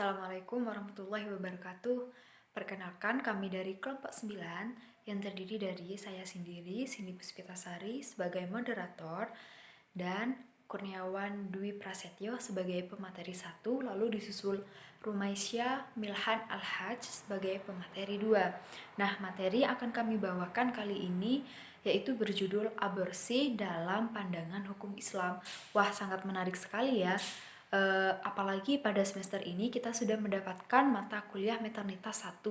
Assalamualaikum warahmatullahi wabarakatuh. Perkenalkan, kami dari kelompok 9 yang terdiri dari saya sendiri, Cindy Puspitasari sebagai moderator dan Kurniawan Dwi Prasetyo sebagai pemateri 1, lalu disusul Rumaisya Milhan Al-Hajj sebagai pemateri 2. Nah, materi yang akan kami bawakan kali ini yaitu berjudul Aborsi dalam Pandangan Hukum Islam. Wah, sangat menarik sekali ya. Apalagi pada semester ini kita sudah mendapatkan mata kuliah Maternitas 1,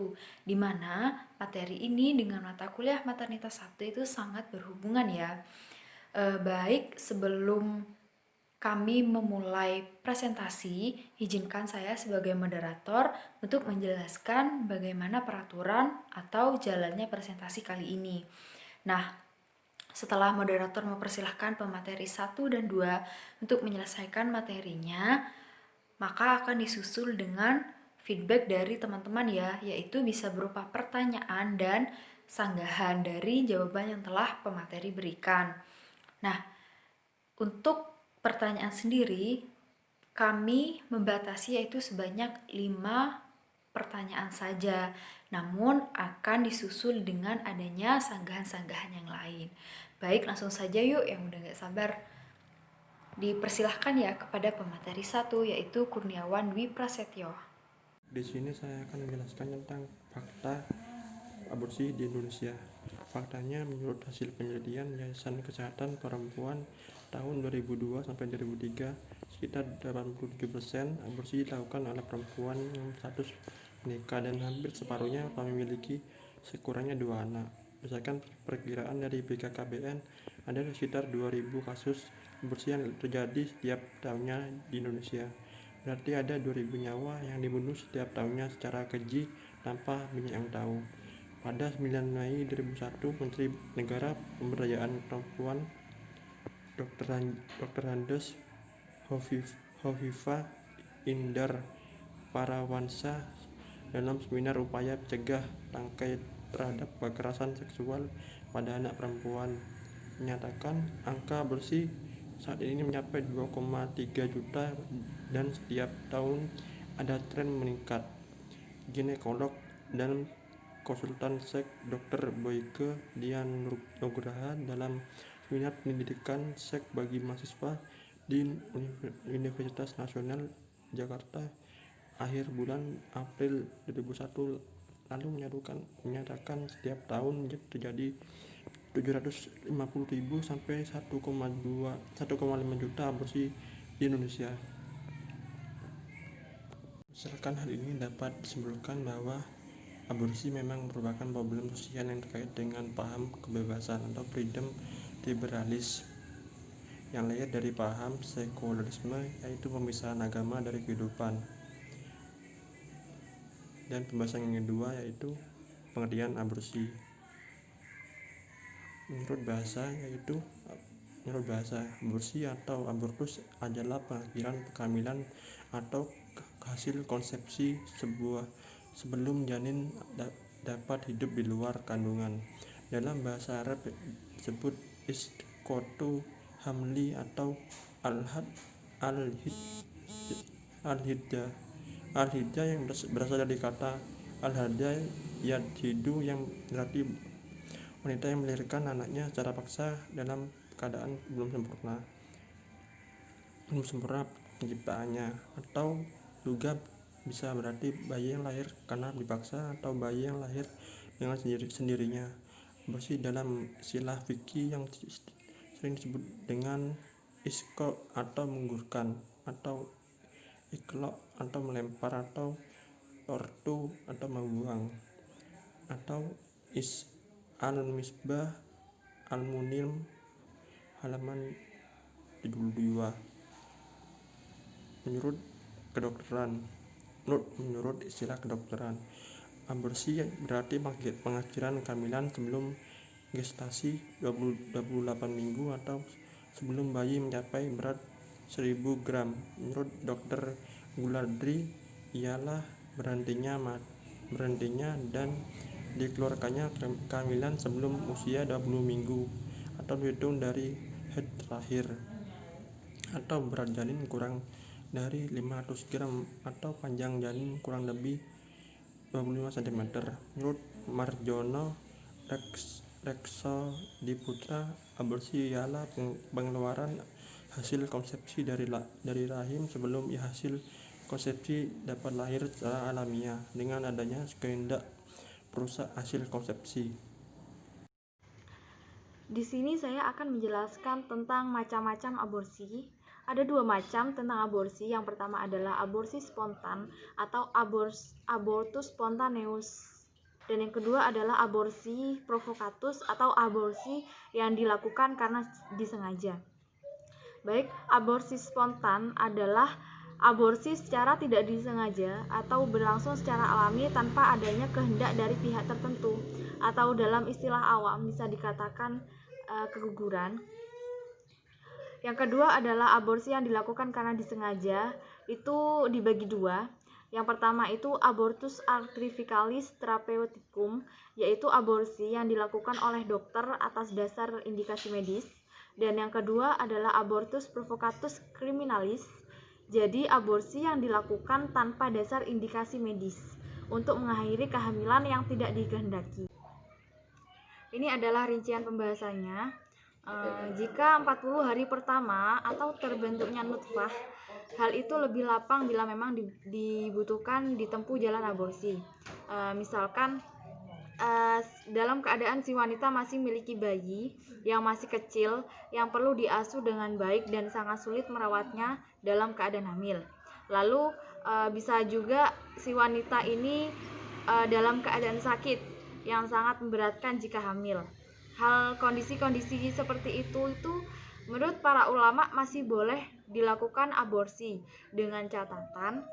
di mana materi ini dengan mata kuliah Maternitas 1 itu sangat berhubungan ya. Baik, sebelum kami memulai presentasi, izinkan saya sebagai moderator untuk menjelaskan bagaimana peraturan atau jalannya presentasi kali ini. Nah, setelah moderator mempersilahkan pemateri 1 dan 2 untuk menyelesaikan materinya, maka akan disusul dengan feedback dari teman-teman ya, yaitu bisa berupa pertanyaan dan sanggahan dari jawaban yang telah pemateri berikan. Nah, untuk pertanyaan sendiri, kami membatasi yaitu sebanyak 5 pertanyaan saja, namun akan disusul dengan adanya sanggahan-sanggahan yang lain. Baik, langsung saja yuk, yang udah gak sabar. Dipersilahkan ya kepada pemateri 1 yaitu Kurniawan Dwi Prasetyo. Di sini saya akan menjelaskan tentang fakta aborsi di Indonesia. Faktanya, menurut hasil penelitian Yayasan Kesehatan Perempuan tahun 2002 sampai 2003, sekitar 87% aborsi dilakukan oleh perempuan yang status menikah dan hampir separuhnya memiliki sekurangnya 2 anak. Berdasarkan perkiraan dari BKKBN, ada sekitar 2.000 kasus aborsi yang terjadi setiap tahunnya di Indonesia. Berarti ada 2.000 nyawa yang dibunuh setiap tahunnya secara keji tanpa banyak yang tahu. Pada 9 Mei 2001, Menteri Negara Pemberdayaan Perempuan Dr. Andes Hovifah Indar Parawansa dalam seminar upaya cegah tangkai terhadap kekerasan seksual pada anak perempuan menyatakan angka aborsi saat ini mencapai 2,3 juta dan setiap tahun ada tren meningkat. Ginekolog dan konsultan seks Dr. Boyke Dian Nugraha dalam seminar pendidikan seks bagi mahasiswa di Universitas Nasional Jakarta akhir bulan April 2001 lalu menyatakan setiap tahun terjadi 750.000 sampai 1,5 juta aborsi di Indonesia. Misalkan hal ini dapat disimpulkan bahwa aborsi memang merupakan problem sosial yang terkait dengan paham kebebasan atau freedom liberalis yang lahir dari paham sekularisme, yaitu pemisahan agama dari kehidupan. Dan pembahasan yang kedua yaitu pengertian aborsi. Menurut bahasa, aborsi atau abortus adalah pengakhiran kehamilan atau hasil konsepsi sebelum janin dapat hidup di luar kandungan. Dalam bahasa Arab disebut isqatu hamli atau al-hiddah yang berasal dari kata al-hadda yadhidu yang berarti wanita yang melahirkan anaknya secara paksa dalam keadaan belum sempurna penciptaannya, atau juga bisa berarti bayi yang lahir karena dipaksa atau bayi yang lahir dengan sendirinya. Aborsi dalam istilah fikih yang sering disebut dengan isqa atau menggugurkan, atau iqla atau melempar, atau tortu atau membuang, atau al-misbah al-munir halaman 72. Menurut istilah kedokteran, aborsi berarti pengakhiran kehamilan sebelum gestasi 28 minggu atau sebelum bayi mencapai berat 1000 gram. Menurut Dr. Gulardri, ialah berhentinya dan dikeluarkannya kehamilan sebelum usia 20 minggu atau dihitung dari haid terakhir, atau berat janin kurang dari 500 gram atau panjang janin kurang lebih 25 cm. Menurut Marjono Reksodiputra, aborsi ialah pengeluaran hasil konsepsi dari rahim sebelum hasil konsepsi dapat lahir secara alamiah dengan adanya kehendak perusak hasil konsepsi. Di sini saya akan menjelaskan tentang macam-macam aborsi. Ada dua macam tentang aborsi. Yang pertama adalah aborsi spontan atau abortus spontaneus. Dan yang kedua adalah aborsi provokatus atau aborsi yang dilakukan karena disengaja. Baik, aborsi spontan adalah aborsi secara tidak disengaja atau berlangsung secara alami tanpa adanya kehendak dari pihak tertentu, atau dalam istilah awam bisa dikatakan keguguran. Yang kedua adalah aborsi yang dilakukan karena disengaja. Itu dibagi dua. Yang pertama itu abortus artificialis therapeuticum, yaitu aborsi yang dilakukan oleh dokter atas dasar indikasi medis. Dan yang kedua adalah abortus provocatus criminalis, jadi aborsi yang dilakukan tanpa dasar indikasi medis untuk mengakhiri kehamilan yang tidak dikehendaki. Ini adalah rincian pembahasannya. Jika 40 hari pertama atau terbentuknya nutfah, hal itu lebih lapang bila memang dibutuhkan ditempuh jalan aborsi. Misalkan dalam keadaan si wanita masih memiliki bayi yang masih kecil yang perlu diasuh dengan baik dan sangat sulit merawatnya dalam keadaan hamil. Lalu bisa juga si wanita ini dalam keadaan sakit yang sangat memberatkan jika hamil. Hal kondisi-kondisi seperti itu menurut para ulama masih boleh dilakukan aborsi dengan catatan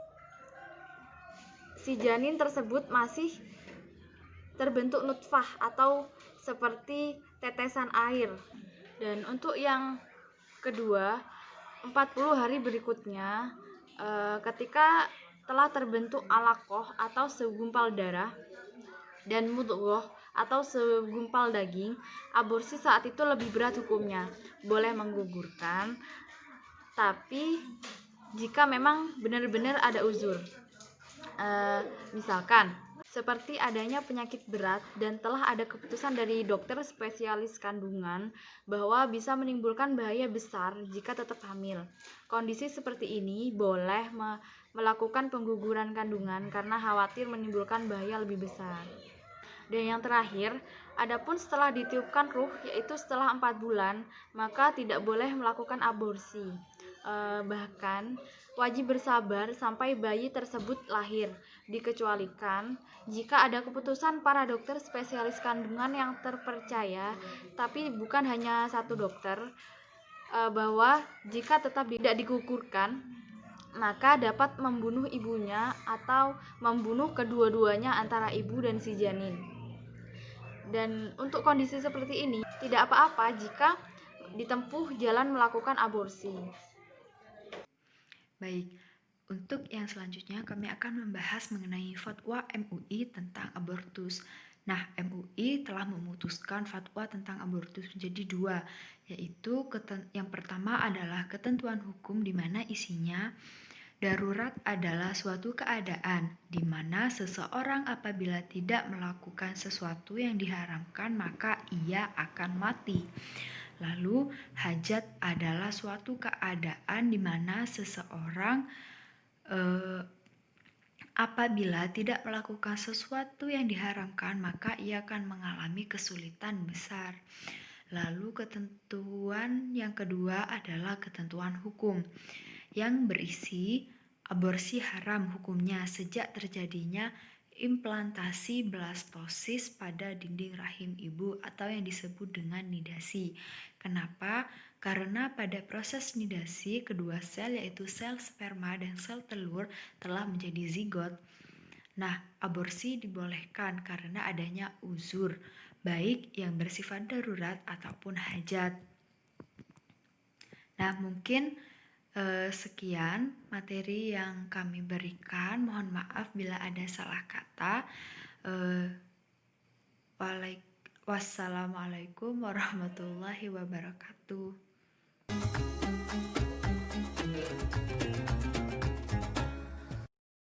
si janin tersebut masih terbentuk nutfah atau seperti tetesan air. Dan untuk yang kedua, 40 hari berikutnya ketika telah terbentuk alaqoh atau segumpal darah dan mudghah atau segumpal daging, aborsi saat itu lebih berat hukumnya, boleh menggugurkan, tapi jika memang benar-benar ada uzur, misalkan seperti adanya penyakit berat dan telah ada keputusan dari dokter spesialis kandungan bahwa bisa menimbulkan bahaya besar jika tetap hamil. Kondisi seperti ini boleh melakukan pengguguran kandungan karena khawatir menimbulkan bahaya lebih besar. Dan yang terakhir, adapun setelah ditiupkan ruh, yaitu setelah 4 bulan, maka tidak boleh melakukan aborsi. Bahkan wajib bersabar sampai bayi tersebut lahir, dikecualikan jika ada keputusan para dokter spesialis kandungan yang terpercaya, tapi bukan hanya satu dokter, bahwa jika tetap tidak digugurkan, maka dapat membunuh ibunya atau membunuh kedua-duanya antara ibu dan si janin. Dan untuk kondisi seperti ini tidak apa-apa jika ditempuh jalan melakukan aborsi. Baik, untuk yang selanjutnya kami akan membahas mengenai fatwa MUI tentang abortus. Nah, MUI telah memutuskan fatwa tentang abortus menjadi dua, yaitu yang pertama adalah ketentuan hukum di mana isinya darurat adalah suatu keadaan di mana seseorang apabila tidak melakukan sesuatu yang diharamkan maka ia akan mati. Lalu hajat adalah suatu keadaan di mana seseorang apabila tidak melakukan sesuatu yang diharamkan maka ia akan mengalami kesulitan besar. Lalu ketentuan yang kedua adalah ketentuan hukum yang berisi aborsi haram hukumnya sejak terjadinya implantasi blastosis pada dinding rahim ibu atau yang disebut dengan nidasi. Kenapa? Karena pada proses nidasi kedua sel yaitu sel sperma dan sel telur telah menjadi zigot. Nah, aborsi dibolehkan karena adanya uzur, baik yang bersifat darurat ataupun hajat. Nah, mungkin sekian materi yang kami berikan. Mohon maaf bila ada salah kata. Wassalamualaikum warahmatullahi wabarakatuh.